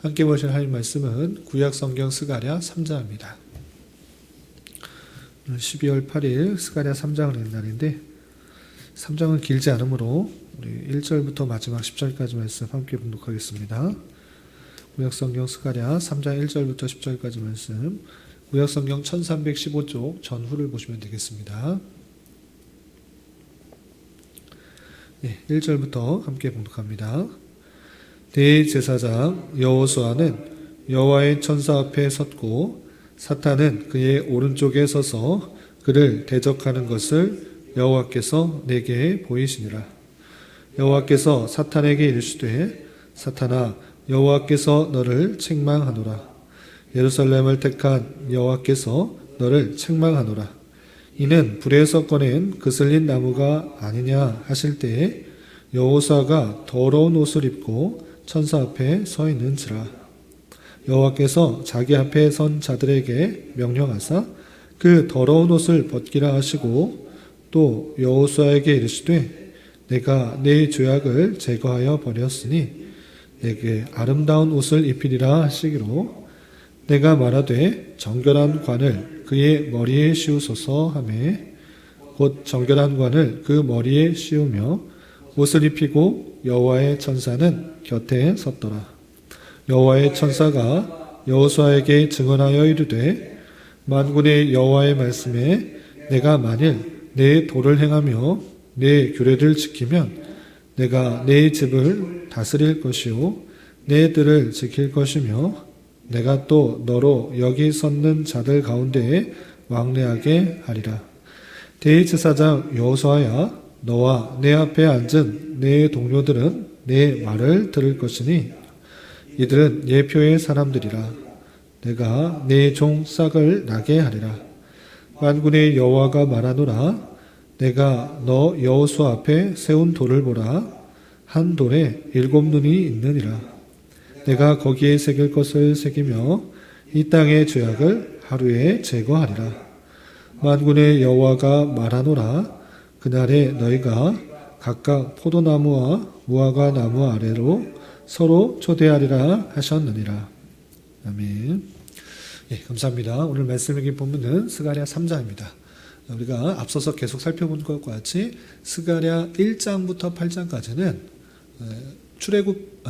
함께 보실 하나님 말씀은 구약성경 스가랴 3장입니다. 12월 8일 스가랴 3장을 낸 날인데 3장은 길지 않으므로 우리 1절부터 마지막 10절까지 말씀 함께 봉독하겠습니다. 구약성경 스가랴 3장 1절부터 10절까지 말씀, 구약성경 1315쪽 전후를 보시면 되겠습니다. 1절부터 함께 봉독합니다. 대제사장 여호수아는 여호와의 천사 앞에 섰고 사탄은 그의 오른쪽에 서서 그를 대적하는 것을 여호와께서 내게 보이시니라. 여호와께서 사탄에게 이르시되 사탄아, 여호와께서 너를 책망하노라. 예루살렘을 택한 여호와께서 너를 책망하노라. 이는 불에서 꺼낸 그슬린 나무가 아니냐 하실 때에 여호수아가 더러운 옷을 입고 천사 앞에 서 있는지라. 여호와께서 자기 앞에 선 자들에게 명령하사 그 더러운 옷을 벗기라 하시고 또 여호수아에게 이르시되 내가 네 죄악을 제거하여 버렸으니 내게 아름다운 옷을 입히리라 하시기로 내가 말하되 정결한 관을 그의 머리에 씌우소서 하매 곧 정결한 관을 그 머리에 씌우며 옷을 입히고 여호와의 천사는 곁에 섰더라. 여호와의 천사가 여호수아에게 증언하여 이르되 만군의 여호와의 말씀에 내가 만일 내 도를 행하며 내 규례를 지키면 내가 내 집을 다스릴 것이요 내 들을 지킬 것이며 내가 또 너로 여기 섰는 자들 가운데에 왕래하게 하리라. 대제사장 여호수아야, 너와 내 앞에 앉은 내 동료들은 내 말을 들을 것이니 이들은 예표의 사람들이라. 내가 내 종 싹을 나게 하리라. 만군의 여호와가 말하노라. 내가 너 여호수아 앞에 세운 돌을 보라. 한 돌에 7눈이 있느니라. 내가 거기에 새길 것을 새기며 이 땅의 죄악을 하루에 제거하리라. 만군의 여호와가 말하노라. 그날에 너희가 각각 포도나무와 무화과 나무 아래로 서로 초대하리라 하셨느니라. 아멘. 감사합니다. 오늘 말씀 읽기 본문은 스가랴 3장입니다. 우리가 앞서서 계속 살펴본 것과 같이 스가랴 1장부터 8장까지는 출애굽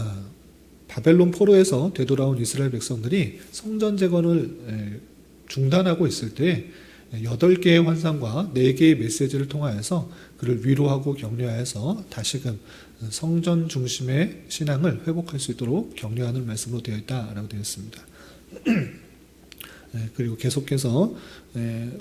바벨론 포로에서 되돌아온 이스라엘 백성들이 성전 재건을 중단하고 있을 때 8개의 환상과 4개의 메시지를 통하여서 그를 위로하고 격려하여서 다시금 성전 중심의 신앙을 회복할 수 있도록 격려하는 말씀으로 되어 있다라고 되어 있습니다. 그리고 계속해서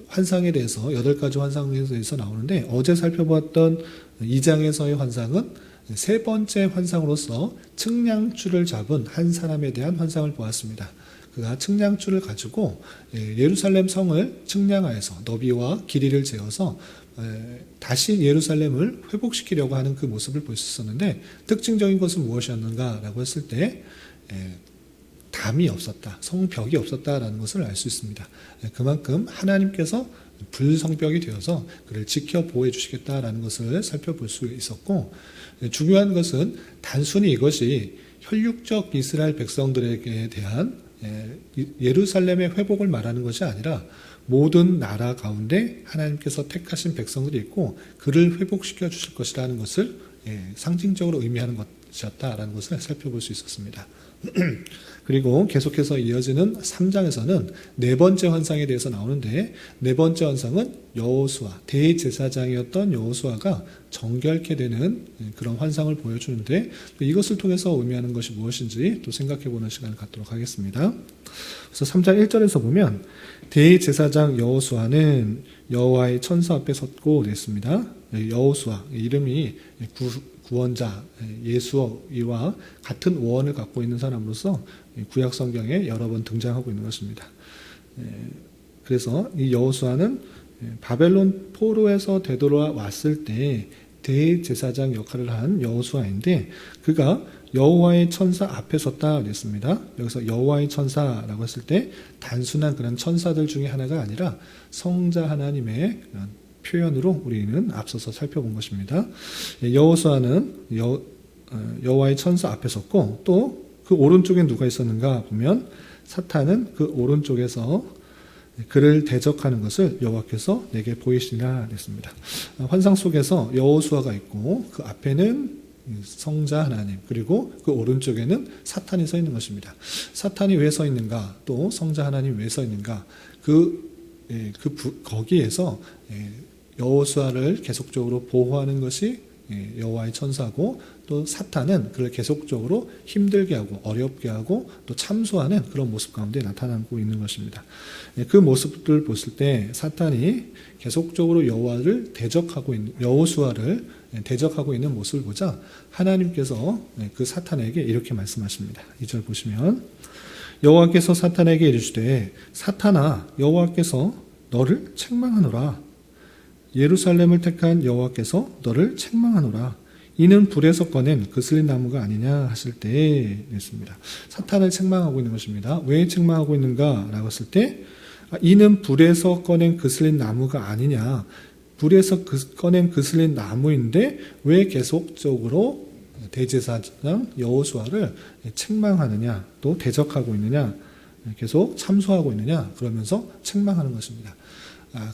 환상에 대해서 8가지 환상에 대해서 나오는데 어제 살펴보았던 2장에서의 환상은 세 번째 환상으로서 측량줄을 잡은 한 사람에 대한 환상을 보았습니다. 그가 측량줄을 가지고 예루살렘 성을 측량하여서 너비와 길이를 재어서 다시 예루살렘을 회복시키려고 하는 그 모습을 볼 수 있었는데 특징적인 것은 무엇이었는가라고 했을 때 담이 없었다, 성벽이 없었다라는 것을 알 수 있습니다. 그만큼 하나님께서 불성벽이 되어서 그를 지켜 보호해 주시겠다라는 것을 살펴볼 수 있었고, 중요한 것은 단순히 이것이 혈육적 이스라엘 백성들에게 대한 예루살렘의 회복을 말하는 것이 아니라 모든 나라 가운데 하나님께서 택하신 백성들이 있고 그를 회복시켜 주실 것이라는 것을 상징적으로 의미하는 것이었다라는 것을 살펴볼 수 있었습니다. 그리고 계속해서 이어지는 3장에서는 네 번째 환상에 대해서 나오는데, 네 번째 환상은 여호수아, 대제사장이었던 여호수아가 정결케 되는 그런 환상을 보여주는데, 이것을 통해서 의미하는 것이 무엇인지 또 생각해보는 시간을 갖도록 하겠습니다. 그래서 3장 1절에서 보면 대제사장 여호수아는 여호와의 천사 앞에 섰고 그랬습니다. 여호수아, 이름이 구원자 예수와 같은 어원을 갖고 있는 사람으로서 구약 성경에 여러 번 등장하고 있는 것입니다. 그래서 이 여호수아는 바벨론 포로에서 되돌아왔을 때 대제사장 역할을 한 여호수아인데, 그가 여호와의 천사 앞에 섰다 그랬습니다. 여기서 여호와의 천사라고 했을 때 단순한 그런 천사들 중에 하나가 아니라 성자 하나님의 표현으로 우리는 앞서서 살펴본 것입니다. 여호수아는 여호와의 천사 앞에 섰고 또 그 오른쪽에 누가 있었는가 보면 사탄은 그 오른쪽에서 그를 대적하는 것을 여호와께서 내게 보이시니라 했습니다. 환상 속에서 여호수아가 있고 그 앞에는 성자 하나님, 그리고 그 오른쪽에는 사탄이 서 있는 것입니다. 사탄이 왜 서 있는가, 또 성자 하나님 왜 서 있는가, 거기에서 여호수아를 계속적으로 보호하는 것이 여호와의 천사고, 또 사탄은 그를 계속적으로 힘들게 하고 어렵게 하고 또 참소하는 그런 모습 가운데 나타나고 있는 것입니다. 그 모습들을 보실 때 사탄이 계속적으로 여호수아를 대적하고 있는 모습을 보자 하나님께서 그 사탄에게 이렇게 말씀하십니다. 2절 보시면 여호와께서 사탄에게 이르시되 사탄아, 여호와께서 너를 책망하노라. 예루살렘을 택한 여호와께서 너를 책망하노라. 이는 불에서 꺼낸 그슬린 나무가 아니냐 하실 때 했습니다. 사탄을 책망하고 있는 것입니다. 왜 책망하고 있는가 라고 했을 때 이는 불에서 꺼낸 그슬린 나무가 아니냐. 불에서 꺼낸 그슬린 나무인데 왜 계속적으로 대제사장 여호수아를 책망하느냐, 또 대적하고 있느냐, 계속 참소하고 있느냐, 그러면서 책망하는 것입니다.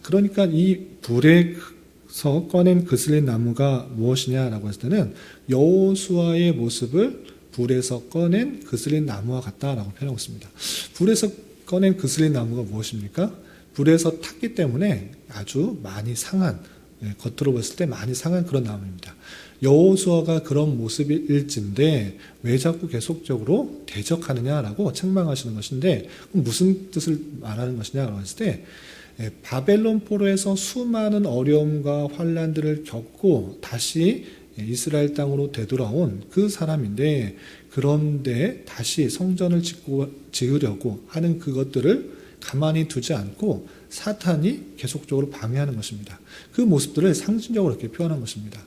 그러니까 이 불에서 꺼낸 그슬린 나무가 무엇이냐라고 했을 때는 여호수아의 모습을 불에서 꺼낸 그슬린 나무와 같다라고 표현하고 있습니다. 불에서 꺼낸 그슬린 나무가 무엇입니까? 불에서 탔기 때문에 아주 많이 상한, 겉으로 봤을 때 많이 상한 그런 나무입니다. 여호수아가 그런 모습일진데 왜 자꾸 계속적으로 대적하느냐라고 책망하시는 것인데, 무슨 뜻을 말하는 것이냐라고 했을 때 바벨론 포로에서 수많은 어려움과 환난들을 겪고 다시 이스라엘 땅으로 되돌아온 그 사람인데, 그런데 다시 성전을 지으려고 하는 그것들을 가만히 두지 않고 사탄이 계속적으로 방해하는 것입니다. 그 모습들을 상징적으로 이렇게 표현한 것입니다.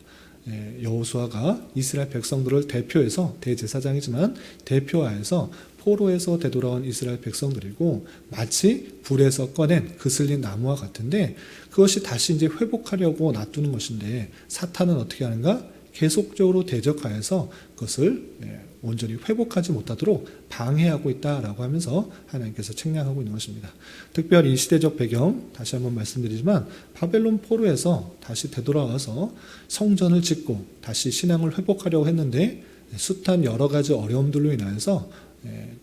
여호수아가 이스라엘 백성들을 대표해서, 대제사장이지만 대표하여서 포로에서 되돌아온 이스라엘 백성들이고, 마치 불에서 꺼낸 그슬린 나무와 같은데 그것이 다시 이제 회복하려고 놔두는 것인데, 사탄은 어떻게 하는가? 계속적으로 대적하여서 그것을 온전히 회복하지 못하도록 방해하고 있다라고 하면서 하나님께서 책망하고 있는 것입니다. 특별히 이 시대적 배경 다시 한번 말씀드리지만, 바벨론 포로에서 다시 되돌아와서 성전을 짓고 다시 신앙을 회복하려고 했는데 숱한 여러 가지 어려움들로 인하여서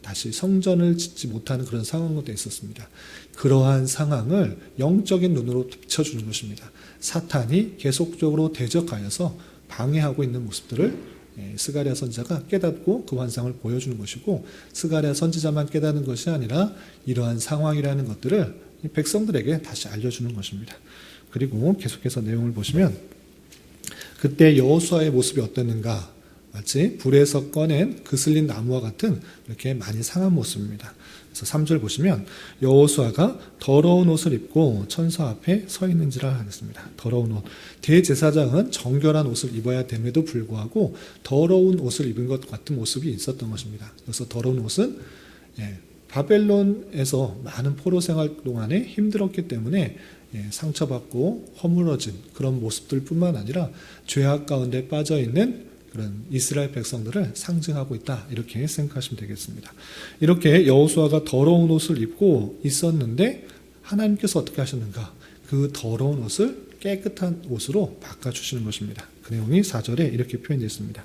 다시 성전을 짓지 못하는 그런 상황도 있었습니다. 그러한 상황을 영적인 눈으로 비춰주는 것입니다. 사탄이 계속적으로 대적하여서 방해하고 있는 모습들을 스가랴 선지자가 깨닫고 그 환상을 보여주는 것이고, 스가랴 선지자만 깨닫는 것이 아니라 이러한 상황이라는 것들을 백성들에게 다시 알려주는 것입니다. 그리고 계속해서 내용을 보시면 그때 여호수아의 모습이 어땠는가? 마치 불에서 꺼낸 그슬린 나무와 같은 이렇게 많이 상한 모습입니다. 그래서 3절 보시면 여호수아가 더러운 옷을 입고 천사 앞에 서 있는지라 하겠습니다. 더러운 옷. 대제사장은 정결한 옷을 입어야 됨에도 불구하고 더러운 옷을 입은 것 같은 모습이 있었던 것입니다. 그래서 더러운 옷은 바벨론에서 많은 포로 생활 동안에 힘들었기 때문에 상처받고 허물어진 그런 모습들 뿐만 아니라 죄악 가운데 빠져있는 그런 이스라엘 백성들을 상징하고 있다, 이렇게 생각하시면 되겠습니다. 이렇게 여호수아가 더러운 옷을 입고 있었는데 하나님께서 어떻게 하셨는가? 그 더러운 옷을 깨끗한 옷으로 바꿔주시는 것입니다. 그 내용이 4절에 이렇게 표현되어 있습니다.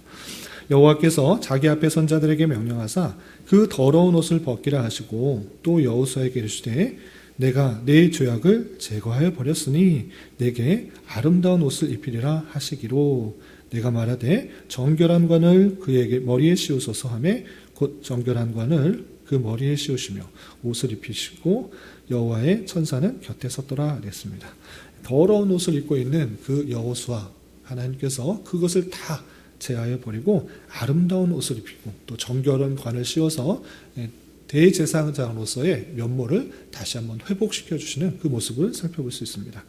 여호와께서 자기 앞에 선자들에게 명령하사 그 더러운 옷을 벗기라 하시고, 또 여호수아에게 이르시되 내가 내 죄악을 제거하여 버렸으니 내게 아름다운 옷을 입히리라 하시기로, 내가 말하되 정결한 관을 그에게 머리에 씌우소서 하매 곧 정결한 관을 그 머리에 씌우시며 옷을 입히시고 여호와의 천사는 곁에 섰더라 그랬습니다. 더러운 옷을 입고 있는 그 여호수아, 하나님께서 그것을 다 제하여 버리고 아름다운 옷을 입히고 또 정결한 관을 씌워서 대제사장으로서의 면모를 다시 한번 회복시켜 주시는 그 모습을 살펴볼 수 있습니다.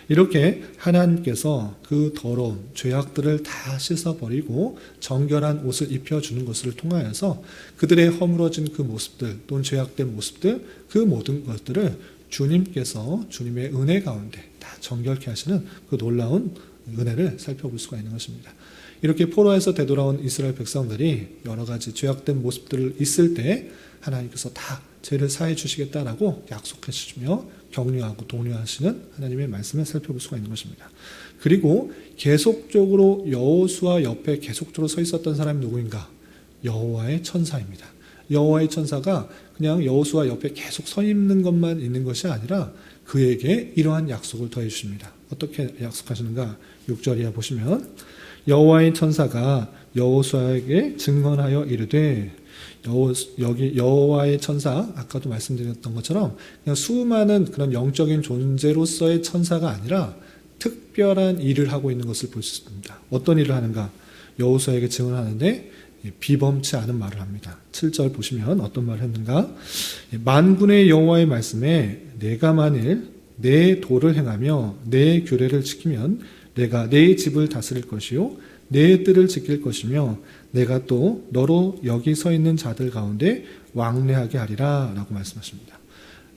이렇게 하나님께서 그 더러운 죄악들을 다 씻어버리고 정결한 옷을 입혀주는 것을 통하여서 그들의 허물어진 그 모습들 또는 죄악된 모습들, 그 모든 것들을 주님께서 주님의 은혜 가운데 다 정결케 하시는 그 놀라운 은혜를 살펴볼 수가 있는 것입니다. 이렇게 포로에서 되돌아온 이스라엘 백성들이 여러 가지 죄악된 모습들을 있을 때 하나님께서 다 죄를 사해 주시겠다라고 약속해 주시며 격려하고 독려하시는 하나님의 말씀을 살펴볼 수가 있는 것입니다. 그리고 계속적으로 여호수아 옆에 계속적으로 서 있었던 사람이 누구인가? 여호와의 천사입니다. 여호와의 천사가 그냥 여호수아 옆에 계속 서 있는 것만 있는 것이 아니라 그에게 이러한 약속을 더해 주십니다. 어떻게 약속하시는가? 6절 이하 보시면 여호와의 천사가 여호수아에게 증언하여 이르되, 여기 여호와의 천사, 아까도 말씀드렸던 것처럼 그냥 수많은 그런 영적인 존재로서의 천사가 아니라 특별한 일을 하고 있는 것을 볼 수 있습니다. 어떤 일을 하는가? 여호수아에게 증언하는데 비범치 않은 말을 합니다. 7절 보시면 어떤 말을 했는가? 만군의 여호와의 말씀에 내가 만일 내 도를 행하며 내 규례를 지키면 내가 내 집을 다스릴 것이요 내 뜰을 지킬 것이며 내가 또 너로 여기 서 있는 자들 가운데 왕래하게 하리라 라고 말씀하십니다.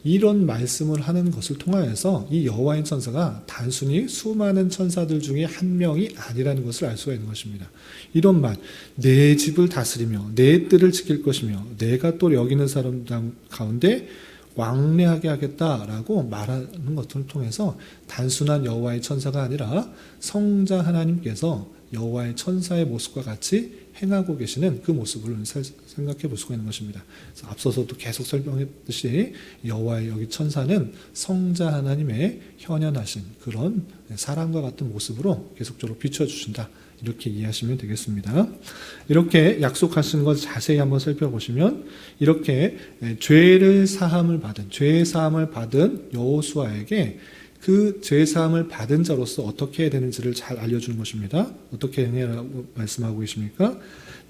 이런 말씀을 하는 것을 통하여서 이 여호와의 천사가 단순히 수많은 천사들 중에 한 명이 아니라는 것을 알 수가 있는 것입니다. 이런 말, 내 집을 다스리며 내 뜰을 지킬 것이며 내가 또 여기 있는 사람 가운데 왕래하게 하겠다라고 말하는 것을 통해서 단순한 여호와의 천사가 아니라 성자 하나님께서 여호와의 천사의 모습과 같이 행하고 계시는 그 모습을 생각해 볼 수가 있는 것입니다. 그래서 앞서서도 계속 설명했듯이 여호와의 여기 천사는 성자 하나님의 현현하신 그런 사람과 같은 모습으로 계속적으로 비춰주신다. 이렇게 이해하시면 되겠습니다. 이렇게 약속하신 것 자세히 한번 살펴보시면 이렇게 죄의 사함을 받은 여호수아에게 그 죄사함을 받은 자로서 어떻게 해야 되는지를 잘 알려주는 것입니다. 어떻게 행해라고 말씀하고 계십니까?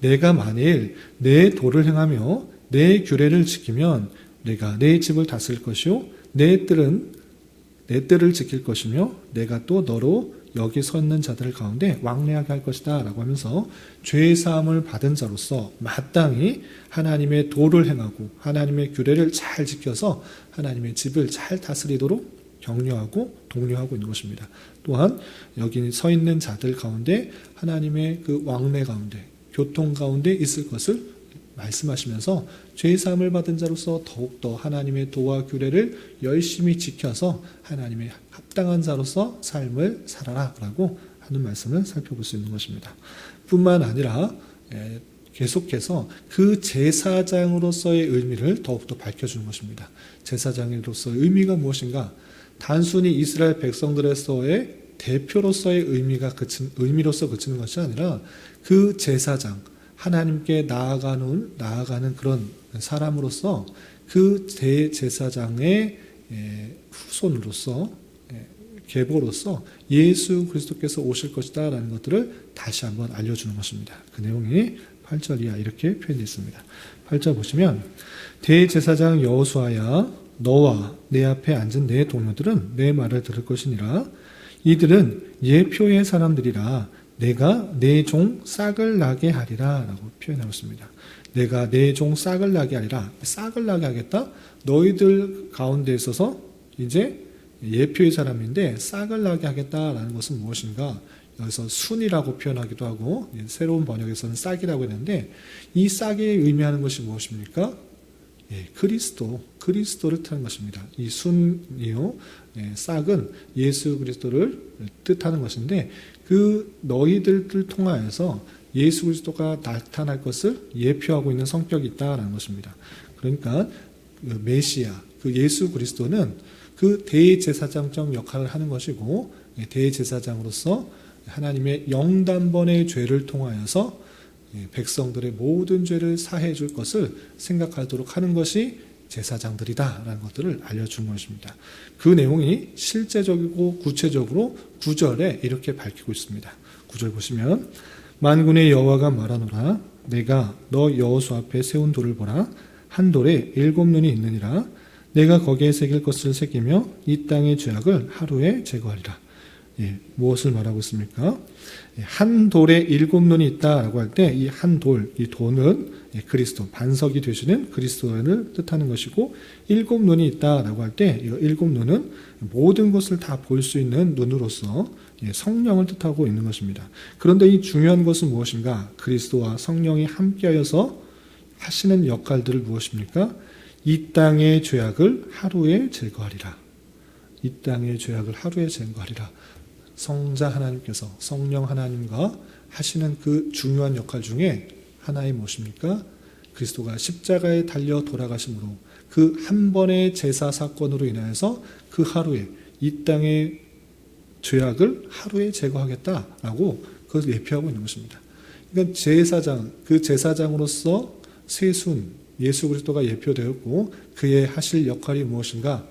내가 만일 내 도를 행하며 내 규례를 지키면 내가 내 집을 다스릴 것이요 내 뜰을 지킬 것이며 내가 또 너로 여기 서 있는 자들 가운데 왕래하게 할 것이다 라고 하면서 죄사함을 받은 자로서 마땅히 하나님의 도를 행하고 하나님의 규례를 잘 지켜서 하나님의 집을 잘 다스리도록 격려하고 독려하고 있는 것입니다. 또한 여기 서 있는 자들 가운데 하나님의 그 왕래 가운데 교통 가운데 있을 것을 말씀하시면서 죄사함을 받은 자로서 더욱더 하나님의 도와 규례를 열심히 지켜서 하나님의 합당한 자로서 삶을 살아라 라고 하는 말씀을 살펴볼 수 있는 것입니다. 뿐만 아니라 계속해서 그 제사장으로서의 의미를 더욱더 밝혀주는 것입니다. 제사장으로서의 의미가 무엇인가? 단순히 이스라엘 백성들에서의 대표로서의 의미로서 그치는 것이 아니라 그 제사장, 하나님께 나아가는 그런 사람으로서 그 대제사장의 후손으로서 계보로서 예수 그리스도께서 오실 것이다 라는 것들을 다시 한번 알려주는 것입니다. 그 내용이 8절 이하 이렇게 표현되어 있습니다. 8절 보시면 대제사장 여호수아야 너와 내 앞에 앉은 내 동료들은 내 말을 들을 것이니라. 이들은 예표의 사람들이라 내가 내 종 싹을 나게 하리라 라고 표현하고 있습니다. 내가 내 종 싹을 나게 하리라. 싹을 나게 하겠다? 너희들 가운데 있어서 이제 예표의 사람인데 싹을 나게 하겠다라는 것은 무엇인가? 여기서 순이라고 표현하기도 하고 새로운 번역에서는 싹이라고 했는데 이 싹이 의미하는 것이 무엇입니까? 그리스도를 뜻하는 것입니다. 이 순이요, 싹은 예수 그리스도를 뜻하는 것인데 그 너희들을 통하여서 예수 그리스도가 나타날 것을 예표하고 있는 성격이 있다라는 것입니다. 그러니까 그 메시아, 그 예수 그리스도는 그 대제사장적 역할을 하는 것이고 대제사장으로서 하나님의 영단번의 죄를 통하여서 백성들의 모든 죄를 사해 줄 것을 생각하도록 하는 것이 제사장들이다라는 것들을 알려준 것입니다. 그 내용이 실제적이고 구체적으로 9절에 이렇게 밝히고 있습니다. 9절 보시면 만군의 여호와가 말하노라 내가 너 여호수 앞에 세운 돌을 보라 한 돌에 7눈이 있느니라 내가 거기에 새길 것을 새기며 이 땅의 죄악을 하루에 제거하리라. 무엇을 말하고 있습니까? 한 돌에 7눈이 있다라고 할 때 이 한 돌, 이 돌은 그리스도, 반석이 되시는 그리스도를 뜻하는 것이고 7눈이 있다라고 할 때 이 7눈은 모든 것을 다 볼 수 있는 눈으로서 성령을 뜻하고 있는 것입니다. 그런데 이 중요한 것은 무엇인가? 그리스도와 성령이 함께하여서 하시는 역할들을 무엇입니까? 이 땅의 죄악을 하루에 제거하리라. 이 땅의 죄악을 하루에 제거하리라. 성자 하나님께서 성령 하나님과 하시는 그 중요한 역할 중에 하나의 무엇입니까? 그리스도가 십자가에 달려 돌아가심으로 그 한 번의 제사 사건으로 인하여서 그 하루에 이 땅의 죄악을 하루에 제거하겠다라고 그것을 예표하고 있는 것입니다. 그러니까 제사장, 그 제사장으로서 세순 예수 그리스도가 예표되었고 그의 하실 역할이 무엇인가?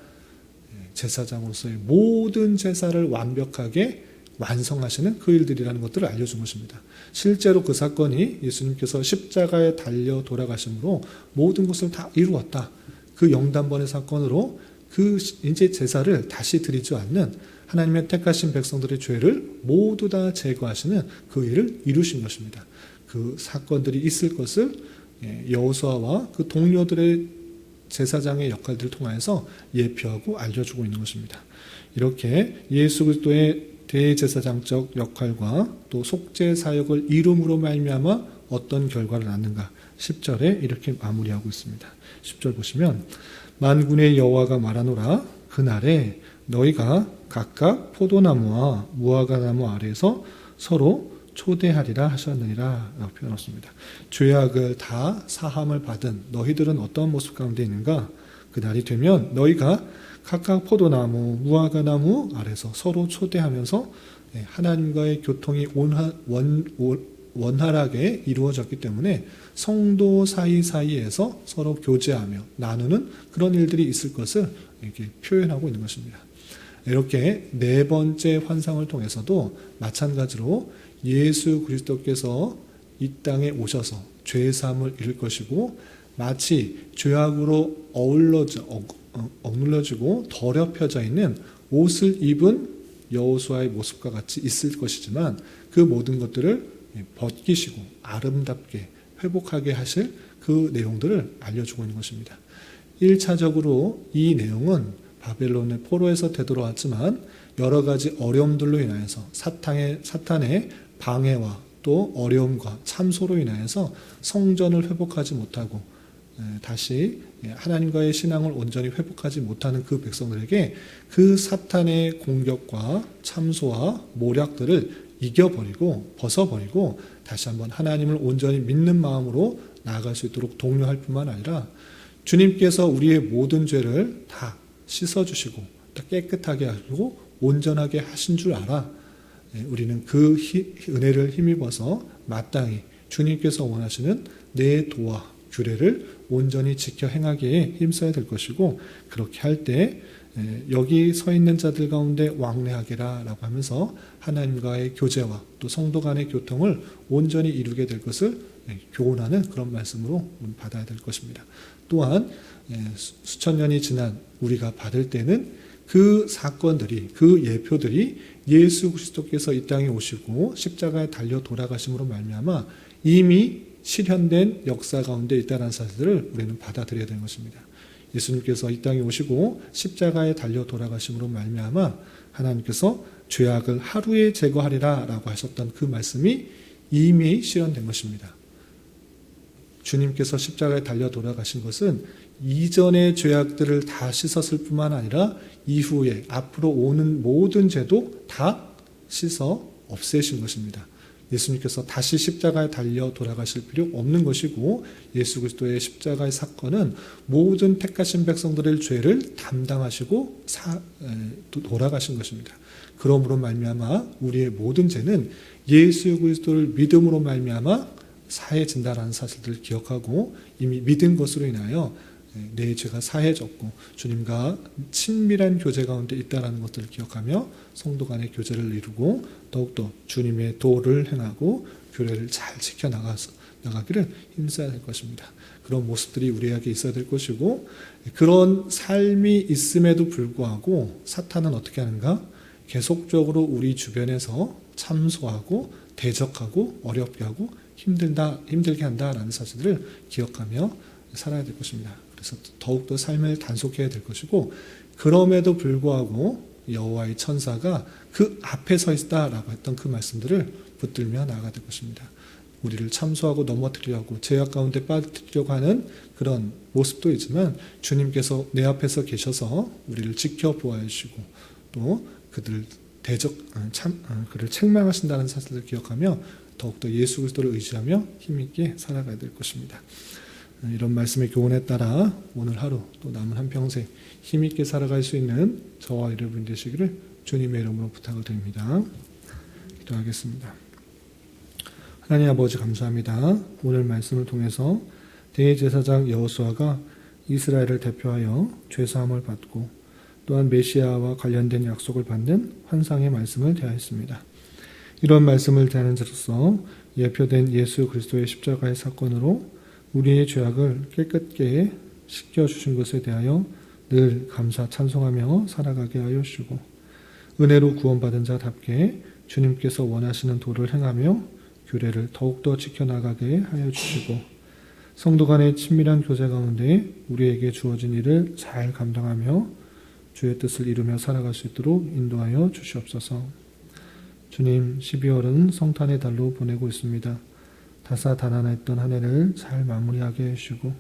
제사장으로서의 모든 제사를 완벽하게 완성하시는 그 일들이라는 것들을 알려준 것입니다. 실제로 그 사건이 예수님께서 십자가에 달려 돌아가심으로 모든 것을 다 이루었다. 그 영단번의 사건으로 그 이제 제사를 다시 드리지 않는 하나님의 택하신 백성들의 죄를 모두 다 제거하시는 그 일을 이루신 것입니다. 그 사건들이 있을 것을 여호수아와 그 동료들의 제사장의 역할들을 통해서 예표하고 알려주고 있는 것입니다. 이렇게 예수 그리스도의 대제사장적 역할과 또 속죄 사역을 이룸으로 말미암아 어떤 결과를 낳는가 10절에 이렇게 마무리하고 있습니다. 10절 보시면 만군의 여호와가 말하노라 그날에 너희가 각각 포도나무와 무화과나무 아래에서 서로 초대하리라 하셨느니라 라고 표현했습니다. 죄악을 다 사함을 받은 너희들은 어떤 모습 가운데 있는가? 그날이 되면 너희가 각각 포도나무, 무화과나무 아래서 서로 초대하면서 하나님과의 교통이 원활하게 이루어졌기 때문에 성도 사이사이에서 서로 교제하며 나누는 그런 일들이 있을 것을 이렇게 표현하고 있는 것입니다. 이렇게 네 번째 환상을 통해서도 마찬가지로 예수 그리스도께서 이 땅에 오셔서 죄사함을 이룰 것이고 마치 죄악으로 억눌러지고 더럽혀져 있는 옷을 입은 여호수아의 모습과 같이 있을 것이지만 그 모든 것들을 벗기시고 아름답게 회복하게 하실 그 내용들을 알려주고 있는 것입니다. 1차적으로 이 내용은 바벨론의 포로에서 되돌아왔지만 여러 가지 어려움들로 인하여서 사탄의 방해와 또 어려움과 참소로 인하여서 성전을 회복하지 못하고 다시 하나님과의 신앙을 온전히 회복하지 못하는 그 백성들에게 그 사탄의 공격과 참소와 모략들을 이겨버리고 벗어버리고 다시 한번 하나님을 온전히 믿는 마음으로 나아갈 수 있도록 독려할 뿐만 아니라 주님께서 우리의 모든 죄를 다 씻어주시고 깨끗하게 하시고 온전하게 하신 줄 알아. 우리는 그 은혜를 힘입어서 마땅히 주님께서 원하시는 내 도와 규례를 온전히 지켜 행하기에 힘써야 될 것이고 그렇게 할 때 여기 서 있는 자들 가운데 왕래하게라 라고 하면서 하나님과의 교제와 또 성도 간의 교통을 온전히 이루게 될 것을 교훈하는 그런 말씀으로 받아야 될 것입니다. 또한 수천 년이 지난 우리가 받을 때는 그 사건들이 그 예표들이 예수 그리스도께서 이 땅에 오시고 십자가에 달려 돌아가심으로 말미암아 이미 실현된 역사 가운데 있다는 사실을 우리는 받아들여야 되는 것입니다. 예수님께서 이 땅에 오시고 십자가에 달려 돌아가심으로 말미암아 하나님께서 죄악을 하루에 제거하리라 라고 하셨던 그 말씀이 이미 실현된 것입니다. 주님께서 십자가에 달려 돌아가신 것은 이전의 죄악들을 다 씻었을 뿐만 아니라 이후에 앞으로 오는 모든 죄도 다 씻어 없애신 것입니다. 예수님께서 다시 십자가에 달려 돌아가실 필요 없는 것이고 예수 그리스도의 십자가의 사건은 모든 택하신 백성들의 죄를 담당하시고 돌아가신 것입니다. 그러므로 말미암아 우리의 모든 죄는 예수 그리스도를 믿음으로 말미암아 사해진다라는 사실들을 기억하고 이미 믿은 것으로 인하여 내 죄가 사해졌고 주님과 친밀한 교제 가운데 있다는 것들을 기억하며 성도 간의 교제를 이루고 더욱더 주님의 도를 행하고 규례를 잘 지켜나가기를 힘써야 될 것입니다. 그런 모습들이 우리에게 있어야 될 것이고 그런 삶이 있음에도 불구하고 사탄은 어떻게 하는가? 계속적으로 우리 주변에서 참소하고 대적하고 어렵게 하고 힘들게 한다라는 사실을 기억하며 살아야 될 것입니다. 그래서 더욱더 삶을 단속해야 될 것이고 그럼에도 불구하고 여호와의 천사가 그 앞에 서 있다라고 했던 그 말씀들을 붙들며 나아가야 될 것입니다. 우리를 참소하고 넘어뜨리려고 죄악 가운데 빠뜨리려고 하는 그런 모습도 있지만 주님께서 내 앞에서 계셔서 우리를 지켜보아 주시고 또 그들을 그를 책망하신다는 사실을 기억하며 더욱더 예수 그리스도를 의지하며 힘있게 살아가야 될 것입니다. 이런 말씀의 교훈에 따라 오늘 하루 또 남은 한평생 힘있게 살아갈 수 있는 저와 여러분 되시기를 주님의 이름으로 부탁을 드립니다. 기도하겠습니다. 하나님 아버지 감사합니다. 오늘 말씀을 통해서 대제사장 여호수아가 이스라엘을 대표하여 죄사함을 받고 또한 메시아와 관련된 약속을 받는 환상의 말씀을 대하였습니다. 이런 말씀을 대하는 자로서 예표된 예수 그리스도의 십자가의 사건으로 우리의 죄악을 깨끗게 씻겨주신 것에 대하여 늘 감사 찬송하며 살아가게 하여 주시고 은혜로 구원받은 자답게 주님께서 원하시는 도를 행하며 규례를 더욱더 지켜나가게 하여 주시고 성도 간의 친밀한 교제 가운데 우리에게 주어진 일을 잘 감당하며 주의 뜻을 이루며 살아갈 수 있도록 인도하여 주시옵소서. 주님, 12월은 성탄의 달로 보내고 있습니다. 다사다난했던 한 해를 잘 마무리하게 해주시고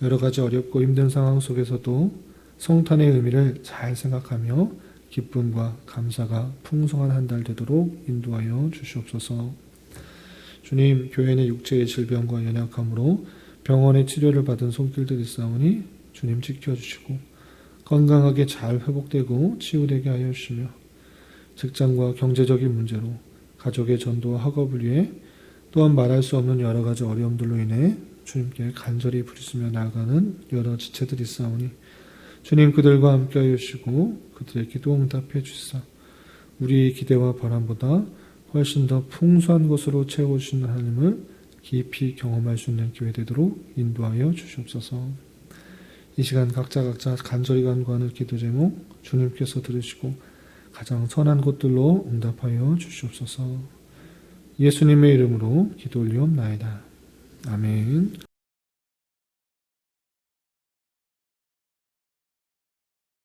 여러 가지 어렵고 힘든 상황 속에서도 성탄의 의미를 잘 생각하며 기쁨과 감사가 풍성한 한 달 되도록 인도하여 주시옵소서. 주님, 교회 내 육체의 질병과 연약함으로 병원의 치료를 받은 손길들이 있사오니 주님 지켜주시고 건강하게 잘 회복되고 치유되게 하여 주시며 직장과 경제적인 문제로 가족의 전도와 학업을 위해 또한 말할 수 없는 여러 가지 어려움들로 인해 주님께 간절히 부르시며 나아가는 여러 지체들이 있사오니 주님 그들과 함께 하여 주시고 그들의 기도 응답해 주시사 우리의 기대와 바람보다 훨씬 더 풍성한 것으로 채워주시는 하나님을 깊이 경험할 수 있는 기회 되도록 인도하여 주시옵소서. 이 시간 각자 간절히 간구하는 기도 제목 주님께서 들으시고 가장 선한 곳들로 응답하여 주시옵소서. 예수님의 이름으로 기도 올리옵나이다. 아멘.